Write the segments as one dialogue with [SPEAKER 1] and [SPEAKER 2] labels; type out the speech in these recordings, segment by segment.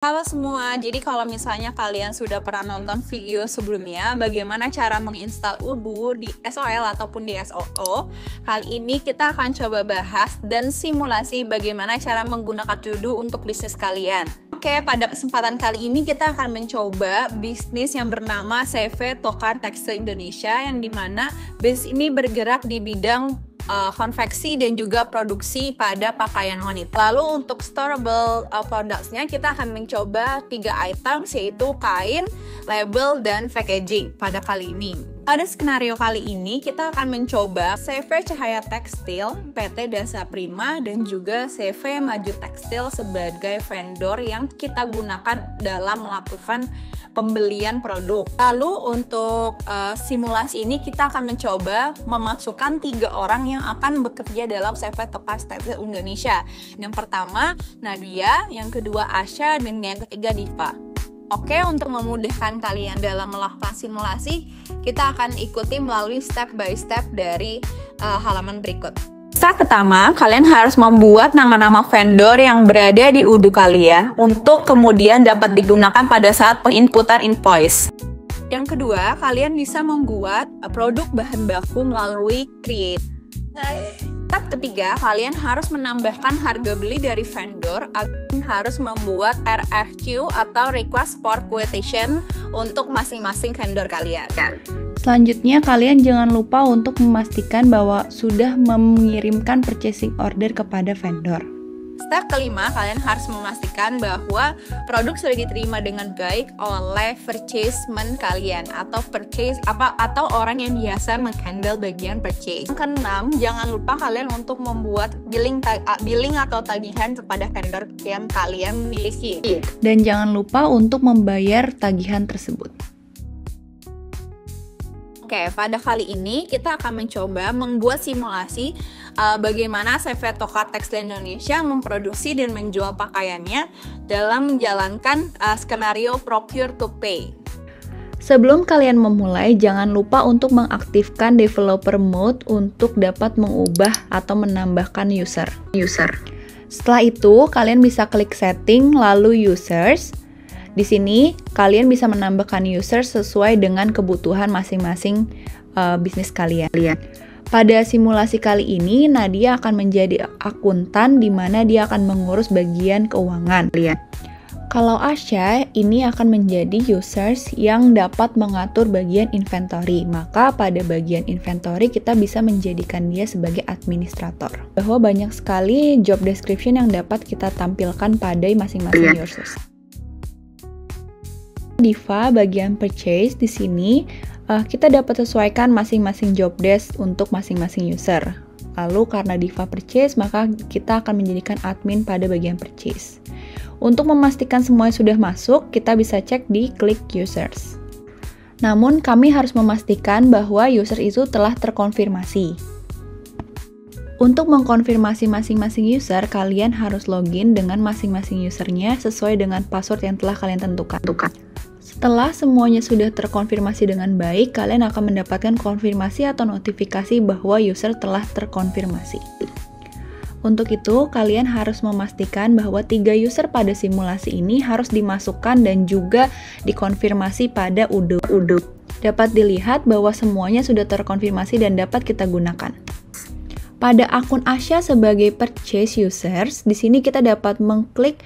[SPEAKER 1] Halo semua, jadi kalau misalnya kalian sudah pernah nonton video sebelumnya bagaimana cara menginstal Odoo di SOL ataupun di SOO, kali ini kita akan coba bahas dan simulasi bagaimana cara menggunakan Odoo untuk bisnis kalian. Oke, pada kesempatan kali ini kita akan mencoba bisnis yang bernama CV Tokar Tekstil Indonesia, yang dimana bisnis ini bergerak di bidang konveksi dan juga produksi pada pakaian wanita. Lalu untuk storable products-nya kita akan mencoba 3 item, yaitu kain, label, dan packaging pada kali ini. Pada skenario kali ini kita akan mencoba CV Cahaya Tekstil, PT Dasa Prima, dan juga CV Maju Tekstil sebagai vendor yang kita gunakan dalam melakukan pembelian produk. Lalu untuk simulasi ini kita akan mencoba memasukkan 3 orang yang akan bekerja dalam CV Tokar Tekstil Indonesia. Yang pertama Nadia, yang kedua Asya, dan yang ketiga Diva. Oke, untuk memudahkan kalian dalam melakukan simulasi, kita akan ikuti melalui step by step dari halaman berikut. Step pertama, kalian harus membuat nama-nama vendor yang berada di Odoo kalian untuk kemudian dapat digunakan pada saat penginputan invoice. Yang kedua, kalian bisa membuat produk bahan baku melalui Create. Step ketiga, kalian harus menambahkan harga beli dari vendor atau harus membuat RFQ atau Request for Quotation untuk masing-masing vendor kalian.
[SPEAKER 2] Selanjutnya, kalian jangan lupa untuk memastikan bahwa sudah mengirimkan purchasing order kepada vendor.
[SPEAKER 1] Step kelima, kalian harus memastikan bahwa produk sudah diterima dengan baik oleh purchasement kalian atau orang yang biasa menghandle bagian purchase. Yang keenam, jangan lupa kalian untuk membuat billing atau tagihan kepada vendor yang kalian miliki.
[SPEAKER 2] Dan jangan lupa untuk membayar tagihan tersebut.
[SPEAKER 1] Oke, pada kali ini kita akan mencoba membuat simulasi bagaimana CV Tokar Tekstil Indonesia memproduksi dan menjual pakaiannya dalam menjalankan skenario Procure to Pay.
[SPEAKER 2] Sebelum kalian memulai, jangan lupa untuk mengaktifkan developer mode untuk dapat mengubah atau menambahkan user. Setelah itu, kalian bisa klik setting lalu users. Di sini, kalian bisa menambahkan user sesuai dengan kebutuhan masing-masing bisnis kalian. Pada simulasi kali ini, Nadia akan menjadi akuntan di mana dia akan mengurus bagian keuangan. Kalau Asya, ini akan menjadi users yang dapat mengatur bagian inventory. Maka pada bagian inventory kita bisa menjadikan dia sebagai administrator. Bahwa banyak sekali job description yang dapat kita tampilkan pada masing-masing users. Diva bagian purchase di sini kita dapat sesuaikan masing-masing job desk untuk masing-masing user. Lalu karena Diva purchase, maka kita akan menjadikan admin pada bagian purchase. Untuk memastikan semuanya sudah masuk, kita bisa cek di klik users. Namun kami harus memastikan bahwa user itu telah terkonfirmasi. Untuk mengkonfirmasi masing-masing user, kalian harus login dengan masing-masing usernya sesuai dengan password yang telah kalian tentukan. Setelah semuanya sudah terkonfirmasi dengan baik, kalian akan mendapatkan konfirmasi atau notifikasi bahwa user telah terkonfirmasi. Untuk itu, kalian harus memastikan bahwa 3 user pada simulasi ini harus dimasukkan dan juga dikonfirmasi pada Odoo. Dapat dilihat bahwa semuanya sudah terkonfirmasi dan dapat kita gunakan. Pada akun Asya sebagai purchase users, di sini kita dapat mengklik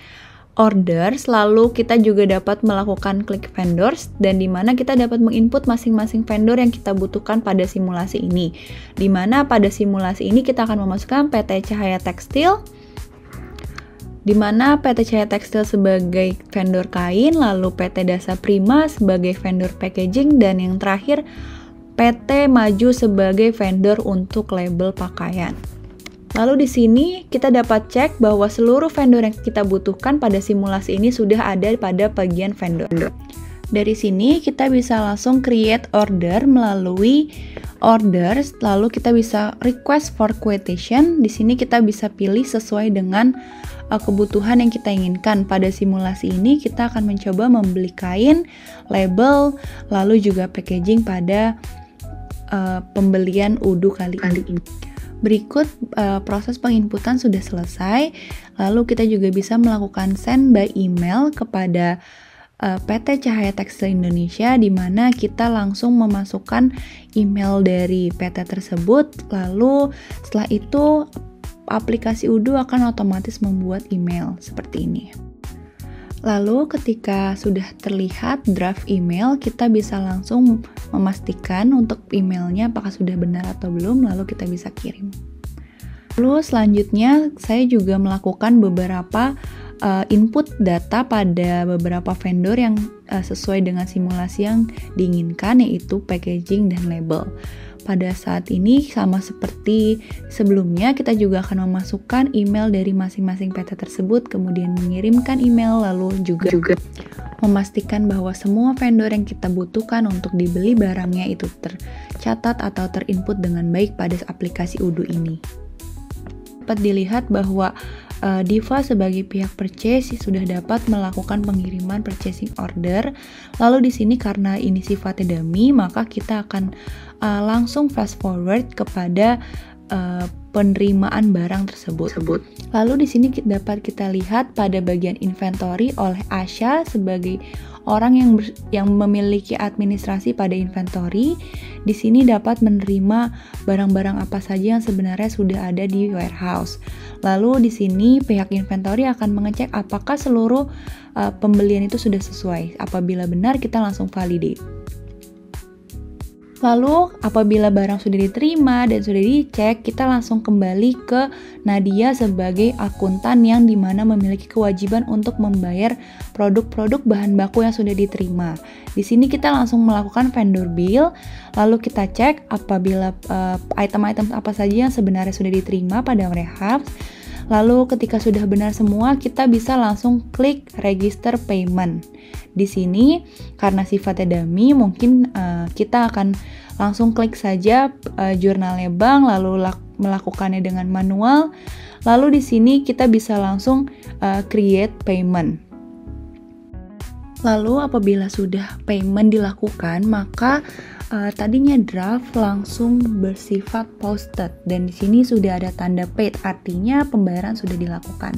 [SPEAKER 2] orders, lalu kita juga dapat melakukan klik vendors, dan di mana kita dapat menginput masing-masing vendor yang kita butuhkan pada simulasi ini. Di mana pada simulasi ini kita akan memasukkan PT Cahaya Tekstil, di mana PT Cahaya Tekstil sebagai vendor kain, lalu PT Dasa Prima sebagai vendor packaging, dan yang terakhir PT Maju sebagai vendor untuk label pakaian. Lalu di sini kita dapat cek bahwa seluruh vendor yang kita butuhkan pada simulasi ini sudah ada pada bagian vendor. Dari sini kita bisa langsung create order melalui orders, lalu kita bisa request for quotation. Di sini kita bisa pilih sesuai dengan kebutuhan yang kita inginkan. Pada simulasi ini kita akan mencoba membeli kain, label, lalu juga packaging pada pembelian Odoo kali ini. Berikut proses penginputan sudah selesai, lalu kita juga bisa melakukan send by email kepada PT Cahaya Tekstil Indonesia, di mana kita langsung memasukkan email dari PT tersebut, lalu setelah itu aplikasi Odoo akan otomatis membuat email seperti ini. Lalu ketika sudah terlihat draft email, kita bisa langsung memastikan untuk emailnya apakah sudah benar atau belum, lalu kita bisa kirim. Lalu selanjutnya saya juga melakukan beberapa input data pada beberapa vendor yang sesuai dengan simulasi yang diinginkan, yaitu packaging dan label. Pada saat ini sama seperti sebelumnya, kita juga akan memasukkan email dari masing-masing PT tersebut, kemudian mengirimkan email, lalu juga memastikan bahwa semua vendor yang kita butuhkan untuk dibeli barangnya itu tercatat atau terinput dengan baik pada aplikasi Odoo ini. Dapat dilihat bahwa Diva sebagai pihak purchase sudah dapat melakukan pengiriman purchasing order. Lalu di sini karena ini sifatnya dummy, maka kita akan langsung fast forward kepada penerimaan barang tersebut. Lalu di sini dapat kita lihat pada bagian inventory oleh Asya sebagai orang yang memiliki administrasi pada inventory. Di sini dapat menerima barang-barang apa saja yang sebenarnya sudah ada di warehouse. Lalu di sini pihak inventory akan mengecek apakah seluruh pembelian itu sudah sesuai. Apabila benar, kita langsung validate. Lalu apabila barang sudah diterima dan sudah dicek, kita langsung kembali ke Nadia sebagai akuntan yang dimana memiliki kewajiban untuk membayar produk-produk bahan baku yang sudah diterima. Di sini kita langsung melakukan vendor bill, lalu kita cek apabila item-item apa saja yang sebenarnya sudah diterima pada warehouse. Lalu ketika sudah benar semua, kita bisa langsung klik register payment. Di sini karena sifatnya dummy, mungkin kita akan langsung klik saja jurnalnya bank, lalu melakukannya dengan manual. Lalu di sini kita bisa langsung create payment. Lalu apabila sudah payment dilakukan, maka tadinya draft langsung bersifat posted, dan di sini sudah ada tanda paid, artinya pembayaran sudah dilakukan.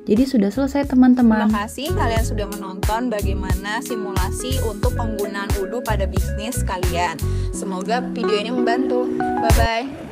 [SPEAKER 2] Jadi sudah selesai teman-teman.
[SPEAKER 1] Terima kasih kalian sudah menonton bagaimana simulasi untuk penggunaan Odoo pada bisnis kalian. Semoga video ini membantu. Bye bye.